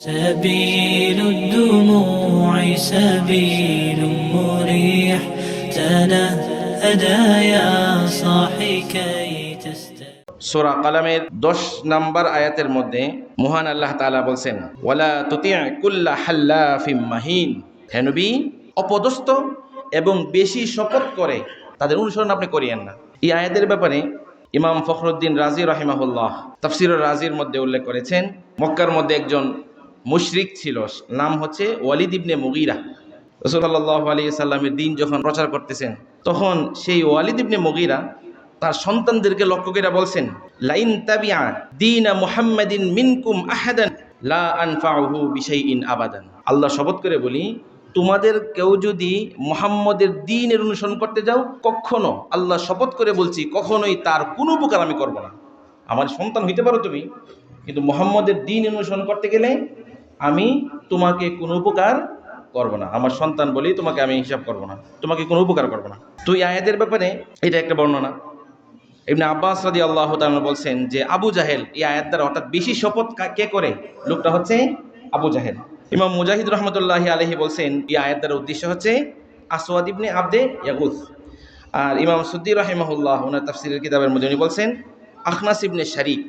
سبيل الدموع سبيل مريح تنهدى يا صاحي كي تستمع সূরা কালামের 10 নম্বর আয়াতের মধ্যে মহান আল্লাহ তাআলা বলছেন ওয়ালা তুতি' কুল্লা হাল্লাফিম মাহিন, হে নবী অপদস্থ এবং বেশি শপথ করে তাদের অনুসরণ আপনি করিয়েন না। এই আয়াতের ব্যাপারে ইমাম ফখরুদ্দিন রাজি রাহিমাহুল্লাহ তাফসীরুর রাজির মধ্যে উল্লেখ করেছেন, মক্কার মধ্যে একজন মুশরিক ছিল, নাম হচ্ছে ওয়ালিদ ইবনে মুগীরা। রাসূল সাল্লাল্লাহু আলাইহি সাল্লামের দ্বীন যখন প্রচার করতেছেন তখন সেই ওয়ালিদ ইবনে মুগীরা তার সন্তানদেরকে লক্ষ্য করে বলছেন লাইন তাবিআ দীনা মুহাম্মাদিন মিনকুম আহাদান লা আনফাউহু বিশাইইন আবাদান। আল্লাহ শপথ করে বলি, তোমাদের কেউ যদি মুহাম্মদের দ্বীনের অনুসরণ করতে যাও, কখনো আল্লাহ শপথ করে বলছি কখনোই তার কোনো উপকার আমি করব না। আমার সন্তান হইতে পারো তুমি, কিন্তু মুহাম্মদের দ্বীন অনুসরণ করতে গেলে আমি তোমাকে কোনো উপকার করব না। আমার সন্তান বলি তোমাকে আমি হিসাব করব না, তোমাকে কোনো উপকার করব না। তো এই আয়াতের ব্যাপারে এটা একটা বর্ণনা। ইবনে আব্বাস রাদিয়াল্লাহু তাআলা বলছেন যে আবু জাহেল এই আয়াত দ্বারা অর্থাৎ বেশি শপথ কে করে, লোকটা হচ্ছে আবু জাহেল। ইমাম মুজাহিদ রহমতুল্লাহি আলাইহি বলছেন এই আয়াত দ্বারা উদ্দেশ্য হচ্ছে আসওয়াদ ইবনে আবদে ইয়াগুস। আর ইমাম সুদ্দি রাহিমাহুল্লাহ ওনার তাফসীরের কিতাবের মধ্যে উনি বলছেন আখনাস ইবনে শারিক।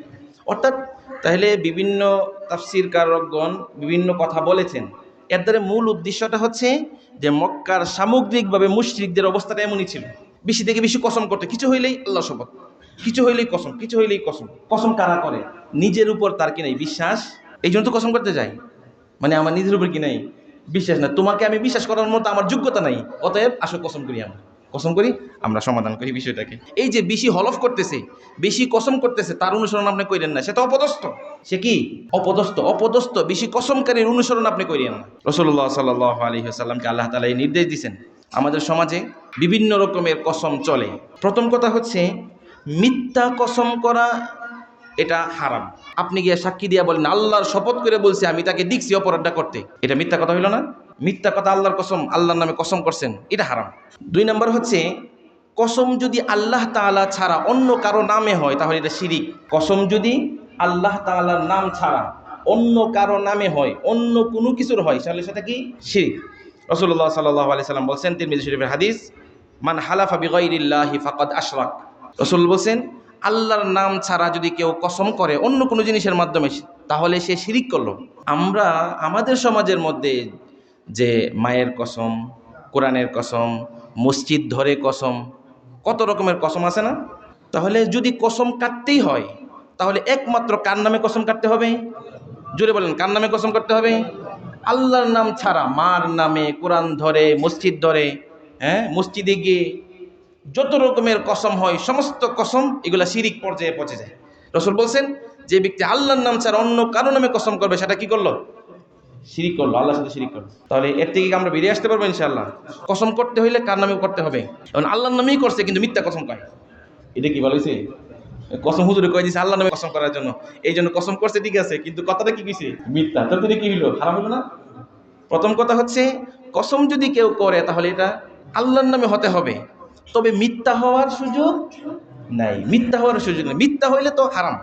অর্থাৎ তাহলে বিভিন্ন তাফসীরকারগণ বিভিন্ন কথা বলেছেন। এর দ্বারা মূল উদ্দেশ্যটা হচ্ছে যে মক্কার সামগ্রিকভাবে মুশরিকদের অবস্থাটা এমনই ছিল, বেশি থেকে বেশি কসম করতে, কিছু হইলেই আল্লাহ শপথ, কিছু হইলেই কসম, কিছু হইলেই কসম। কসম কারা করে? নিজের উপর তার কি নাই বিশ্বাস, এই জন্য তো কসম করতে যাই, মানে আমার নিজের উপর কি নাই বিশ্বাস না, তোমাকে আমি বিশ্বাস করার মতো আমার যোগ্যতা নাই, অতএব আসো কসম করি, আমরা কসম করি, আমরা সমাধান করি বিষয়টাকে। এই যে বেশি হলফ করতেছে, বেশি কসম করতেছে, তার অনুসরণ আপনি করেন না, সে তো অপদস্থ। সে কি অপদস্থ? অপদস্থ বেশি কসমকারীর অনুসরণ আপনি করেন না। রাসূলুল্লাহ সাল্লাল্লাহু আলাইহি ওয়াসাল্লামকে আল্লাহ তাআলা এই নির্দেশ দিয়েছেন। আমাদের সমাজে বিভিন্ন রকমের কসম চলে। প্রথম কথা হচ্ছে মিথ্যা কসম করা, এটা হারাম। আপনি গিয়ে সাক্ষী দিয়া বলেন আল্লাহর শপথ করে বলছি আমি তাকে দেখছি অপরাধটা করতে, এটা মিথ্যা কথা হইল না? মিথ্যা কথা, আল্লাহর কসম, আল্লাহর নামে কসম করছেন, এটা হারাম। 2 নম্বর হচ্ছে কসম যদি আল্লাহ তাআলা ছাড়া অন্য কারো নামে হয় তাহলে এটা শিরিক। কসম যদি আল্লাহ তাআলার নাম ছাড়া অন্য কারো নামে হয়, অন্য কোনো কিছুর হয়, তাহলে সেটা কি শিরিক। রাসূলুল্লাহ সাল্লাল্লাহু আলাইহি সাল্লাম বলেন তিরমিজি শরীফের হাদিস, মান হালাফা বিগাইরিল্লাহি ফাকাদ আশরাক। রাসূল বলেন আল্লাহর নাম ছাড়া যদি কেউ কসম করে অন্য কোনো জিনিসের মাধ্যমে তাহলে সে শিরিক করলো। আমরা আমাদের সমাজের মধ্যে যে মায়ের কসম, কোরআনের কসম, মসজিদ ধরে কসম, কত রকমের কসম আছে না? তাহলে যদি কসম কাটতেই হয় তাহলে একমাত্র কার নামে কসম কাটতে হবে? জোরে বলেন, কার নামে কসম কাটতে হবে? আল্লাহর নাম ছাড়া মার নামে, কোরআন ধরে, মসজিদ ধরে, মসজিদে গিয়ে যত রকমের কসম হয় সমস্ত কসম এগুলা শিরিক পর্যায়ে পৌঁছে যায়। রাসূল বলছেন যে ব্যক্তি আল্লাহর নাম ছাড়া অন্য কারো নামে কসম করবে সেটা কি করলো? শিরিক করলো, আল্লাহর সাথে শিরিক করলো। তাহলে এর থেকে আমরা বেরিয়ে আসতে পারবো ইনশাআল্লাহ? কসম করতে হইলে কার নামে করতে হবে? এখন আল্লাহর নামেই করছে কিন্তু মিথ্যা কসম কয়, এটা কি বলেছে? কসম হুজুরে কয়ে দিয়েছে আল্লাহর নামে কসম করার জন্য, এই জন্য কসম করছে, ঠিক আছে, কিন্তু কথাটা কি কইছে? মিথ্যা। তাহলে কি হইলো? হারাম হলো না? প্রথম কথা হচ্ছে কসম যদি কেউ করে তাহলে এটা আল্লাহর নামে হতে হবে, তবে মিথ্যা হওয়ার সুযোগ নাই, মিথ্যা হওয়ার সুযোগ নেই। মিথ্যা হইলে তো হারাম।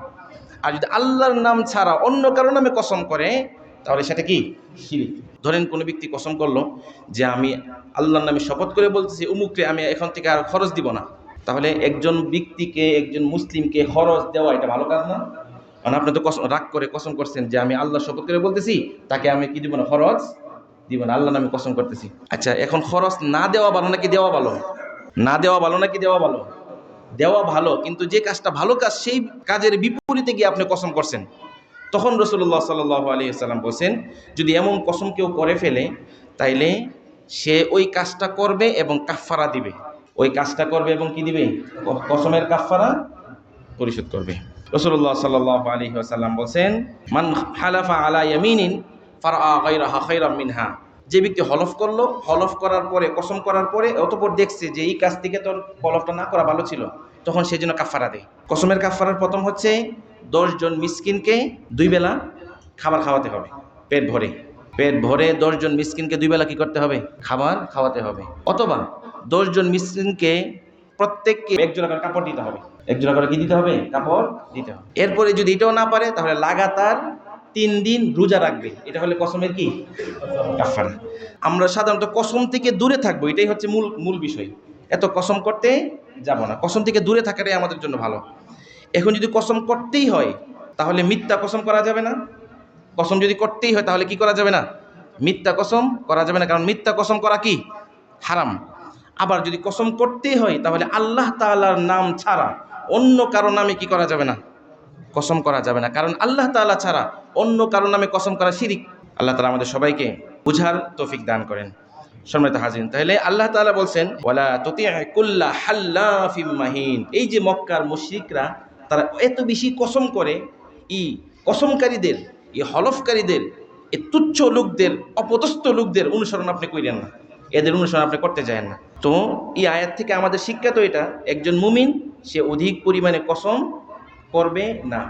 আর যদি আল্লাহর নাম ছাড়া অন্য কারো নামে কসম করে তাহলে সেটা কি শিরক। ধরেন কোনো ব্যক্তি কসম করলো যে আমি আল্লাহর নামে শপথ করে বলতেছি উমুককে আমি এখন থেকে আর খরচ দিব না, তাহলে একজন ব্যক্তিকে, একজন মুসলিমকে খরচ দেওয়া এটা ভালো কাজ না? কারণ আপনি তো রাগ করে কসম করছেন যে আমি আল্লাহ শপথ করে বলতেছি তাকে আমি কি দিব না, খরচ দিব না, আল্লাহর নামে কসম করতেছি। আচ্ছা, এখন খরচ না দেওয়া ভালো নাকি দেওয়া ভালো? না দেওয়া ভালো নাকি দেওয়া ভালো? দেওয়া ভালো, কিন্তু যে কাজটা ভালো কাজ সেই কাজের বিপরীতে গিয়ে আপনি কসম করছেন, তখন রাসূলুল্লাহ সাল্লাল্লাহু আলাইহি ওয়াসাল্লাম বলেন যদি এমন কসম কেউ করে ফেলে তাইলে সে ওই কাজটা করবে এবং কাফফারা দিবে, ওই কাজটা করবে এবং কি দিবে? কসমের কাফফারা পরিশোধ করবে। রাসূলুল্লাহ সাল্লাল্লাহু আলাইহি ওয়াসাল্লাম বলেন মান হালাফা আলা ইয়ামিনিন ফারআ গায়রাহা খায়রাম মিনহা, যে ব্যক্তি হলফ করলো, হলফ করার পরে, কসম করার পরে অতঃপর দেখছে যে এই কাজ থেকে তোর হলফটা না করা ভালো ছিল, তখন সেই জন্য কাফফারা দেয়। কসমের কাফফারার প্রথম হচ্ছে 10 জন মিসকিনকে 2 বেলা খাবার খাওয়াতে হবে, পেট ভরে। পেট ভরে 10 জন মিসকিনকে 2 বেলা কি করতে হবে? খাবার খাওয়াতে হবে। অথবা 10 জন মিসকিনকে প্রত্যেককে 1 জোড়া করে কাপড় দিতে হবে। 1 জোড়া করে কি দিতে হবে? কাপড় দিতে হবে। এরপরে যদি এটাও না পারে তাহলে লাগাতার 3 দিন রোজা রাখবে, এটা হলে কসমের কি কাফারা। আমরা সাধারণত কসম থেকে দূরে থাকবো, এটাই হচ্ছে মূল বিষয়। এত কসম করতে যাব না, কসম থেকে দূরে থাকাটাই আমাদের জন্য ভালো। এখন যদি কসম করতেই হয় তাহলে মিথ্যা কসম করা যাবে না। কসম যদি করতেই হয় তাহলে কি করা যাবে না, মিথ্যা কসম করা যাবে না, কারণ মিথ্যা কসম করা কি হারাম। আবার যদি কসম করতেই হয় তাহলে আল্লাহ তাআলার নাম ছাড়া অন্য কারো নামে কি করা যাবে না, কসম করা যাবে না, কারণ আল্লাহ তাআলা ছাড়া অন্য কারো নামে কসম করা শিরিক। আল্লাহ তাআলা আমাদের সবাইকে বুঝার তৌফিক দান করেন। সম্মানিত হাজিরিন, তাহলে আল্লাহ তাআলা বলছেন ওয়ালা তুতি' কুল্লা হাল্লাফিম মাহিন। এই যে মক্কার মুশরিকরা তারা এত বেশি কসম করে, এই কসমকারীদের, এই হলফকারীদের, এই তুচ্ছ লোকদের, অপদস্থ লোকদের অনুসরণ আপনি কইরেন না, এদের অনুসরণ আপনি করতে যায়েন না। তো এই আয়াত থেকে আমাদের শিক্ষা তো এটা, একজন মুমিন সে অধিক পরিমাণে কসম করবে না।